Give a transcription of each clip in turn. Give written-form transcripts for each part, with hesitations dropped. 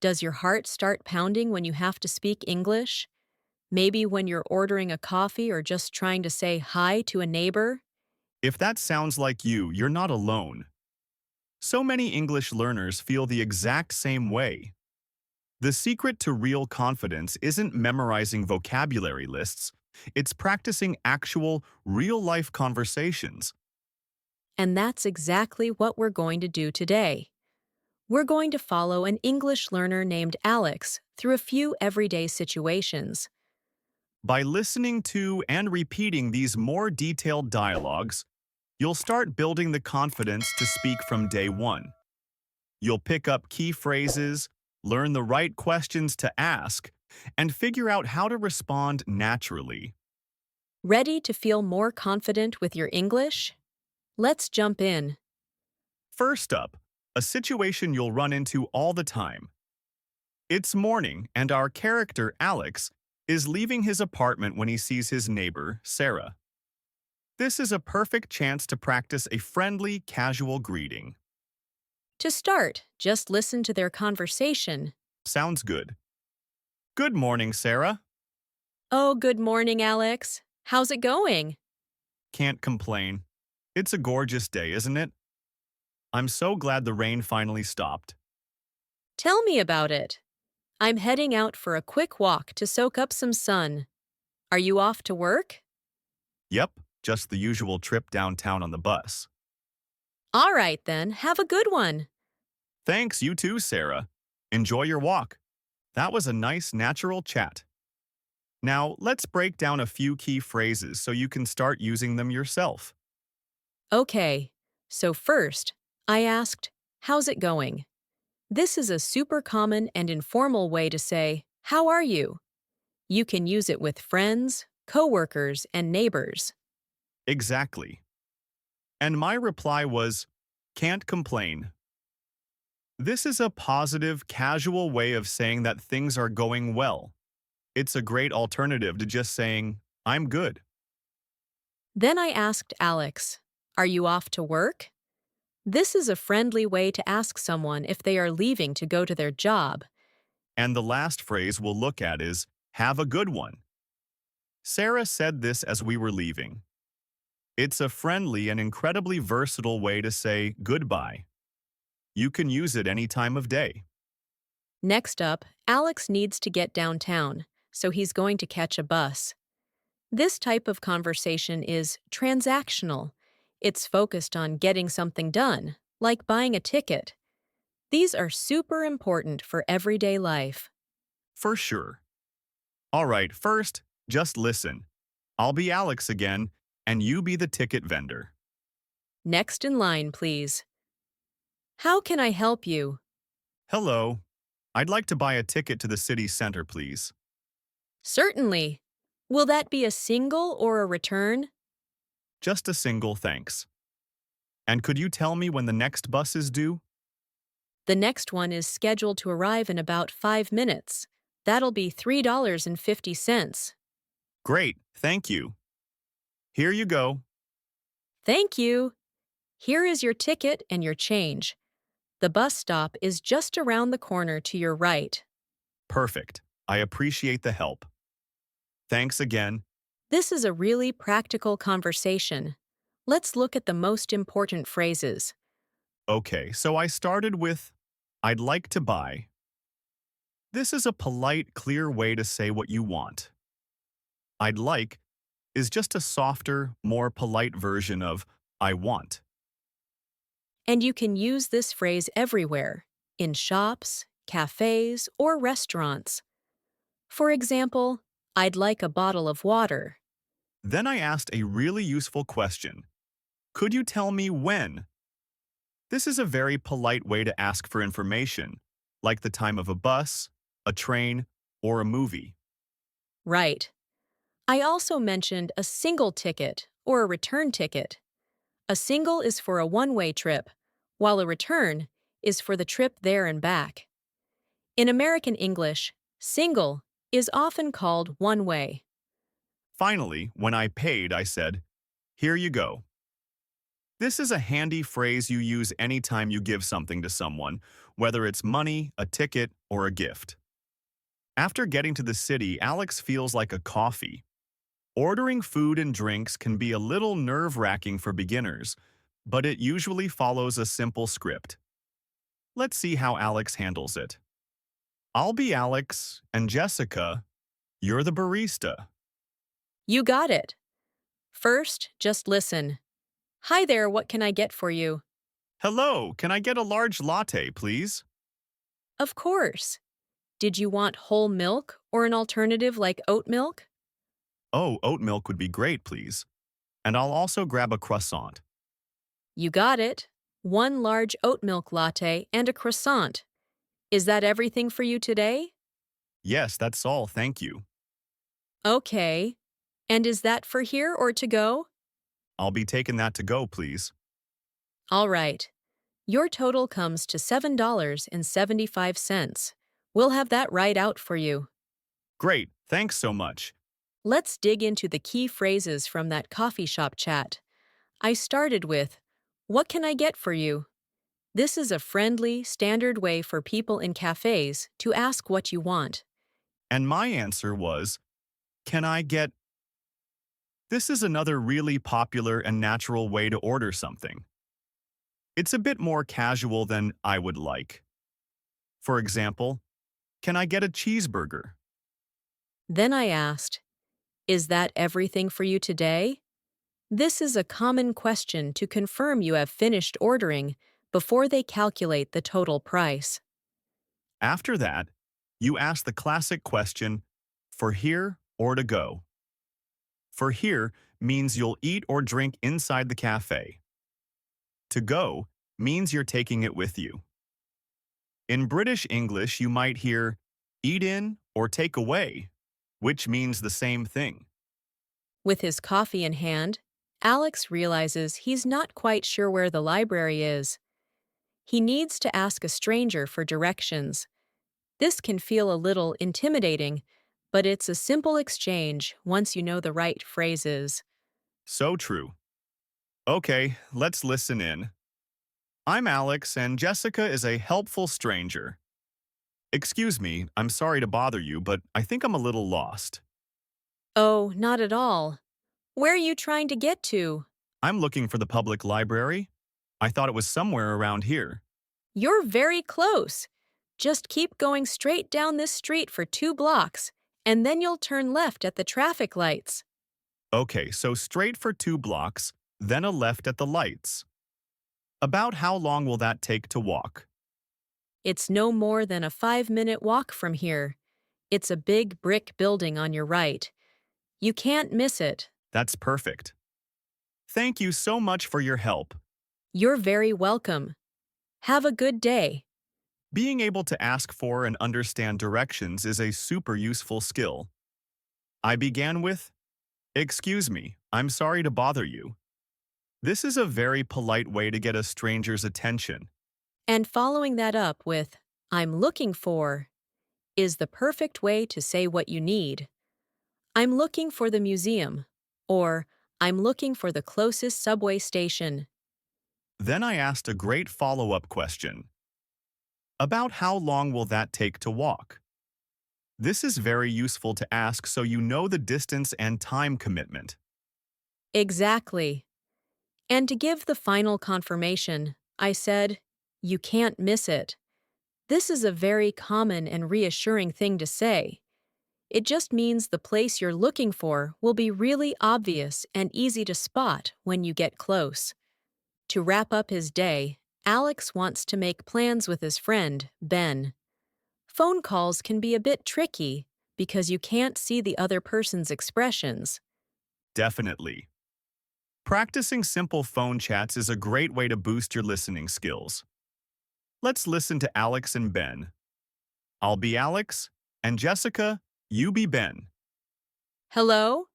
Does your heart start pounding when you have to speak English? Maybe when you're ordering a coffee or just trying to say hi to a neighbor? If that sounds like you, you're not alone. So many English learners feel the exact same way. The secret to real confidence isn't memorizing vocabulary lists, it's practicing actual, real-life conversations. And that's exactly what we're going to do today. We're going to follow an English learner named Alex through a few everyday situations. By listening to and repeating these more detailed dialogues, you'll start building the confidence to speak from day one. You'll pick up key phrases, learn the right questions to ask, and figure out how to respond naturally. Ready to feel more confident with your English? Let's jump in. First up, a situation you'll run into all the time. It's morning, and our character, Alex, is leaving his apartment when he sees his neighbor, Sarah. This is a perfect chance to practice a friendly, casual greeting. To start, just listen to their conversation. Sounds good. Good morning, Sarah. Oh, good morning, Alex. How's it going? Can't complain. It's a gorgeous day, isn't it? I'm so glad the rain finally stopped. Tell me about it. I'm heading out for a quick walk to soak up some sun. Are you off to work? Yep, just the usual trip downtown on the bus. All right then, have a good one. Thanks, you too, Sarah. Enjoy your walk. That was a nice, natural chat. Now, let's break down a few key phrases so you can start using them yourself. Okay, so first, I asked, how's it going? This is a super common and informal way to say, how are you? You can use it with friends, coworkers, and neighbors. Exactly. And my reply was, can't complain. This is a positive, casual way of saying that things are going well. It's a great alternative to just saying, I'm good. Then I asked Alex, are you off to work? This is a friendly way to ask someone if they are leaving to go to their job. And the last phrase we'll look at is, have a good one. Sarah said this as we were leaving. It's a friendly and incredibly versatile way to say goodbye. You can use it any time of day. Next up, Alex needs to get downtown, so he's going to catch a bus. This type of conversation is transactional. It's focused on getting something done, like buying a ticket. These are super important for everyday life. For sure. All right, first, just listen. I'll be Alex again, and you be the ticket vendor. Next in line, please. How can I help you? Hello. I'd like to buy a ticket to the city center, please. Certainly. Will that be a single or a return? Just a single thanks. And could you tell me when the next bus is due? The next one is scheduled to arrive in about 5 minutes. That'll be $3.50. Great, thank you. Here you go. Thank you. Here is your ticket and your change. The bus stop is just around the corner to your right. Perfect. I appreciate the help. Thanks again. This is a really practical conversation. Let's look at the most important phrases. Okay, so I started with, I'd like to buy. This is a polite, clear way to say what you want. I'd like is just a softer, more polite version of I want. And you can use this phrase everywhere, in shops, cafes, or restaurants. For example, I'd like a bottle of water. Then I asked a really useful question. Could you tell me when? This is a very polite way to ask for information, like the time of a bus, a train, or a movie. Right. I also mentioned a single ticket or a return ticket. A single is for a one-way trip, while a return is for the trip there and back. In American English, single is often called one-way. Finally, when I paid, I said, here you go. This is a handy phrase you use anytime you give something to someone, whether it's money, a ticket, or a gift. After getting to the city, Alex feels like a coffee. Ordering food and drinks can be a little nerve-wracking for beginners, but it usually follows a simple script. Let's see how Alex handles it. I'll be Alex, and Jessica, you're the barista. You got it. First, just listen. Hi there, what can I get for you? Hello, can I get a large latte, please? Of course. Did you want whole milk or an alternative like oat milk? Oh, oat milk would be great, please. And I'll also grab a croissant. You got it. One large oat milk latte and a croissant. Is that everything for you today? Yes, that's all, thank you. Okay. And is that for here or to go? I'll be taking that to go, please. All right. Your total comes to $7.75. We'll have that right out for you. Great, thanks so much. Let's dig into the key phrases from that coffee shop chat. I started with, "What can I get for you?" This is a friendly, standard way for people in cafes to ask what you want. And my answer was, can I get... This is another really popular and natural way to order something. It's a bit more casual than I would like. For example, can I get a cheeseburger? Then I asked, "Is that everything for you today?" This is a common question to confirm you have finished ordering before they calculate the total price. After that, you ask the classic question, for here or to go? For here means you'll eat or drink inside the cafe. To go means you're taking it with you. In British English, you might hear eat in or take away, which means the same thing. With his coffee in hand, Alex realizes he's not quite sure where the library is. He needs to ask a stranger for directions. This can feel a little intimidating, but it's a simple exchange once you know the right phrases. So true. Okay, let's listen in. I'm Alex, and Jessica is a helpful stranger. Excuse me, I'm sorry to bother you, but I think I'm a little lost. Oh, not at all. Where are you trying to get to? I'm looking for the public library. I thought it was somewhere around here. You're very close. Just keep going straight down this street for 2 blocks, and then you'll turn left at the traffic lights. Okay, so straight for 2 blocks, then a left at the lights. About how long will that take to walk? It's no more than a 5-minute walk from here. It's a big brick building on your right. You can't miss it. That's perfect. Thank you so much for your help. You're very welcome. Have a good day. Being able to ask for and understand directions is a super useful skill. I began with, "Excuse me, I'm sorry to bother you." This is a very polite way to get a stranger's attention. And following that up with, "I'm looking for," is the perfect way to say what you need. I'm looking for the museum, or I'm looking for the closest subway station. Then I asked a great follow-up question. About how long will that take to walk? This is very useful to ask so you know the distance and time commitment. Exactly. And to give the final confirmation, I said, "You can't miss it." This is a very common and reassuring thing to say. It just means the place you're looking for will be really obvious and easy to spot when you get close. To wrap up his day, Alex wants to make plans with his friend, Ben. Phone calls can be a bit tricky because you can't see the other person's expressions. Definitely. Practicing simple phone chats is a great way to boost your listening skills. Let's listen to Alex and Ben. I'll be Alex, and Jessica, you be Ben. Hello?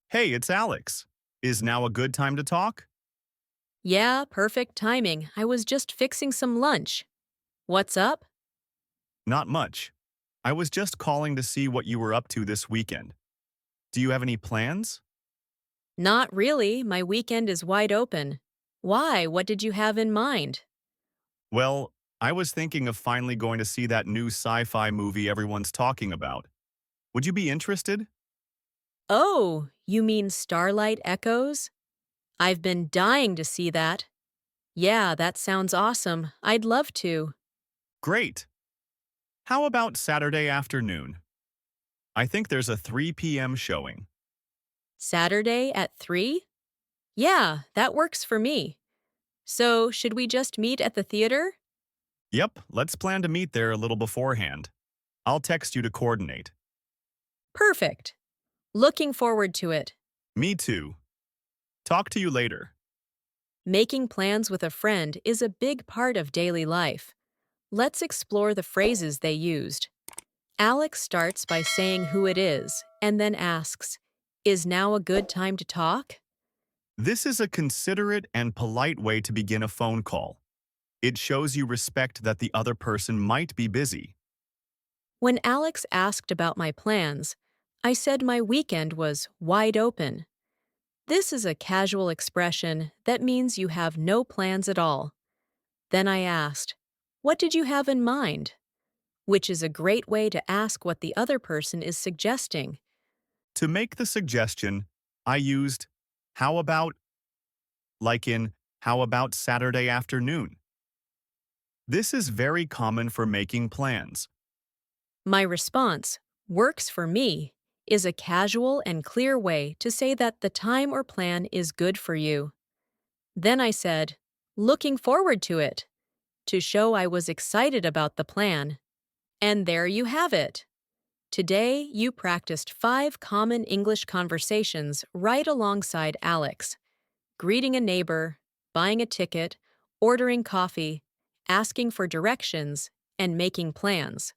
Hey, it's Alex. Is now a good time to talk? Yeah, perfect timing. I was just fixing some lunch. What's up? Not much. I was just calling to see what you were up to this weekend. Do you have any plans? Not really. My weekend is wide open. Why? What did you have in mind? Well, I was thinking of finally going to see that new sci-fi movie everyone's talking about. Would you be interested? Oh, you mean Starlight Echoes? I've been dying to see that. Yeah, that sounds awesome. I'd love to. Great. How about Saturday afternoon? I think there's a 3 p.m. showing. Saturday at 3? Yeah, that works for me. So, should we just meet at the theater? Yep, let's plan to meet there a little beforehand. I'll text you to coordinate. Perfect. Looking forward to it. Me too. Talk to you later. Making plans with a friend is a big part of daily life. Let's explore the phrases they used. Alex starts by saying who it is and then asks, "Is now a good time to talk?" This is a considerate and polite way to begin a phone call. It shows you respect that the other person might be busy. When Alex asked about my plans, I said my weekend was wide open. This is a casual expression that means you have no plans at all. Then I asked, "What did you have in mind?" Which is a great way to ask what the other person is suggesting. To make the suggestion, I used how about, like in how about Saturday afternoon. This is very common for making plans. My response, "Works for me," is a casual and clear way to say that the time or plan is good for you. Then I said, "Looking forward to it," to show I was excited about the plan. And there you have it. Today, you practiced 5 common English conversations right alongside Alex: greeting a neighbor, buying a ticket, ordering coffee, asking for directions, and making plans.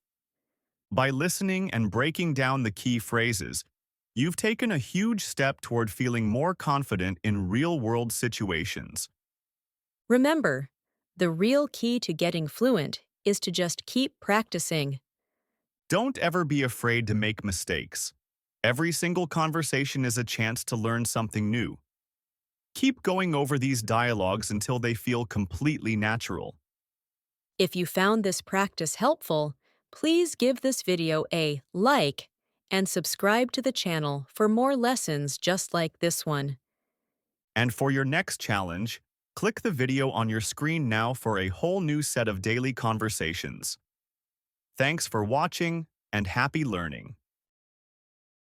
By listening and breaking down the key phrases, you've taken a huge step toward feeling more confident in real-world situations. Remember, the real key to getting fluent is to just keep practicing. Don't ever be afraid to make mistakes. Every single conversation is a chance to learn something new. Keep going over these dialogues until they feel completely natural. If you found this practice helpful, please give this video a like and subscribe to the channel for more lessons just like this one. And for your next challenge, click the video on your screen now for a whole new set of daily conversations. Thanks for watching and happy learning.